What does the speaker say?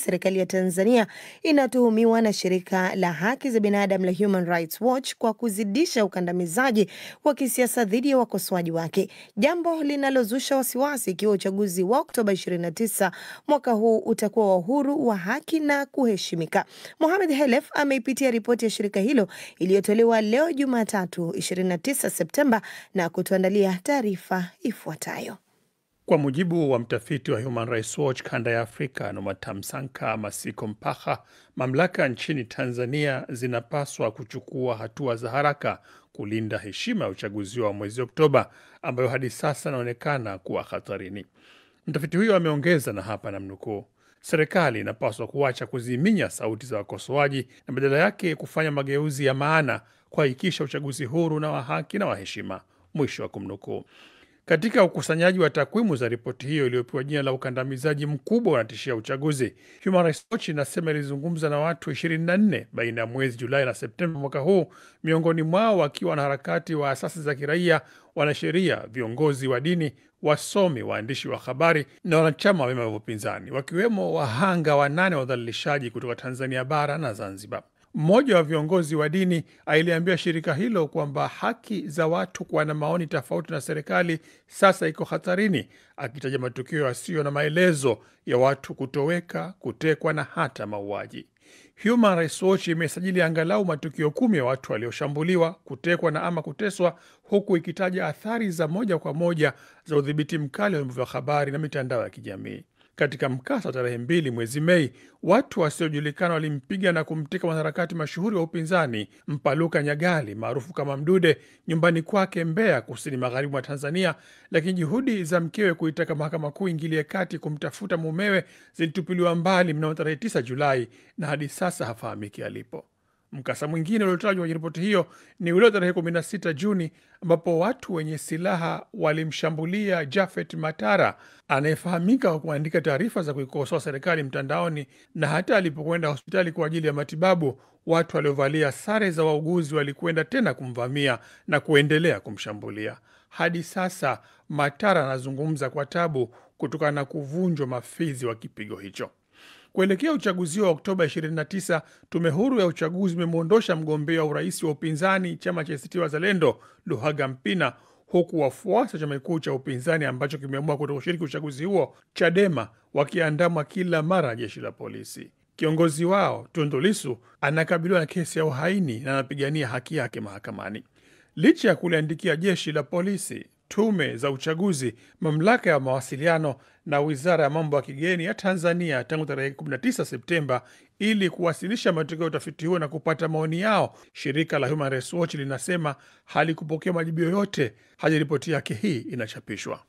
Serikali ya Tanzania inatuhumiwa na shirika la haki za binadamu la Human Rights Watch kwa kuzidisha ukandamizaji wa kisiasa dhidi ya wakosoaji wake, jambo linalozusha wasiwasi ikiwa uchaguzi wa Oktoba 29 mwaka huu utakuwa wa uhuru, wa haki na kuheshimika. Mohamed Helef ameipitia ripoti ya shirika hilo iliyotolewa leo Jumatatu 29 Septemba na kutuandalia taarifa ifuatayo. Kwa mujibu wa mtafiti wa Human Rights Watch kanda ya Afrika, Nomatamsanka Masiko Mpaha, mamlaka nchini Tanzania zinapaswa kuchukua hatua za haraka kulinda heshima ya uchaguzi wa mwezi Oktoba, ambayo hadi sasa inaonekana kuwa hatarini. Mtafiti huyo ameongeza, na hapa namnukuu, serikali inapaswa kuacha kuziminya sauti za wakosoaji na badala yake kufanya mageuzi ya maana kuhakikisha uchaguzi huru na wa haki na wa heshima, mwisho wa kumnukuu. Katika ukusanyaji wa takwimu za ripoti hiyo iliyopewa jina la ukandamizaji mkubwa unatishia uchaguzi, Human Rights Watch inasema ilizungumza na watu 24 baina ya mwezi Julai na Septemba mwaka huu, miongoni mwao wakiwa wanaharakati wa asasi za kiraia, wanasheria, viongozi wa dini, wasomi, waandishi wa habari na wanachama wa vyama vya upinzani, wakiwemo wahanga 8 wa udhalilishaji kutoka Tanzania bara na Zanzibar. Mmoja wa viongozi wa dini aliambia shirika hilo kwamba haki za watu kuwa na maoni tofauti na serikali sasa iko hatarini, akitaja matukio yasiyo na maelezo ya watu kutoweka, kutekwa na hata mauaji. Human Rights Watch imesajili angalau matukio 10 ya watu walioshambuliwa, kutekwa na ama kuteswa, huku ikitaja athari za moja kwa moja za udhibiti mkali wa vyombo vya habari na mitandao ya kijamii. Katika mkasa wa tarehe 2 mwezi Mei, watu wasiojulikana walimpiga na kumteka mwanaharakati mashuhuri wa upinzani Mpaluka Nyagali maarufu kama Mdude nyumbani kwake Mbeya, kusini magharibi mwa Tanzania, lakini juhudi za mkewe kuitaka mahakama kuu ingilie kati kumtafuta mumewe zilitupiliwa mbali mnamo tarehe 9 Julai na hadi sasa hafahamiki alipo. Mkasa mwingine uliotajwa kwenye ripoti hiyo ni ule tarehe 16 Juni ambapo watu wenye silaha walimshambulia Japhet Matara anayefahamika kwa kuandika taarifa za kuikosoa serikali mtandaoni, na hata alipokwenda hospitali kwa ajili ya matibabu, watu waliovalia sare za wauguzi walikwenda tena kumvamia na kuendelea kumshambulia. Hadi sasa Matara anazungumza kwa tabu kutokana na kuvunjwa mafizi wa kipigo hicho. Kuelekea uchaguzi wa Oktoba 29, tume huru ya uchaguzi imemwondosha mgombea wa urais wa upinzani chama cha ACT Wazalendo Luhaga Mpina, huku wafuasi wa chama kikuu cha upinzani ambacho kimeamua kutoshiriki uchaguzi huo, Chadema, wakiandamwa kila mara jeshi la polisi. Kiongozi wao Tundu Lissu anakabiliwa na kesi ya uhaini na anapigania haki yake mahakamani. Licha ya kuliandikia jeshi la polisi, tume za uchaguzi, mamlaka ya mawasiliano na wizara ya mambo ya kigeni ya Tanzania tangu tarehe 19 Septemba ili kuwasilisha matokeo ya utafiti huo na kupata maoni yao, shirika la Human Rights Watch linasema halikupokea majibu yoyote hadi ripoti yake hii inachapishwa.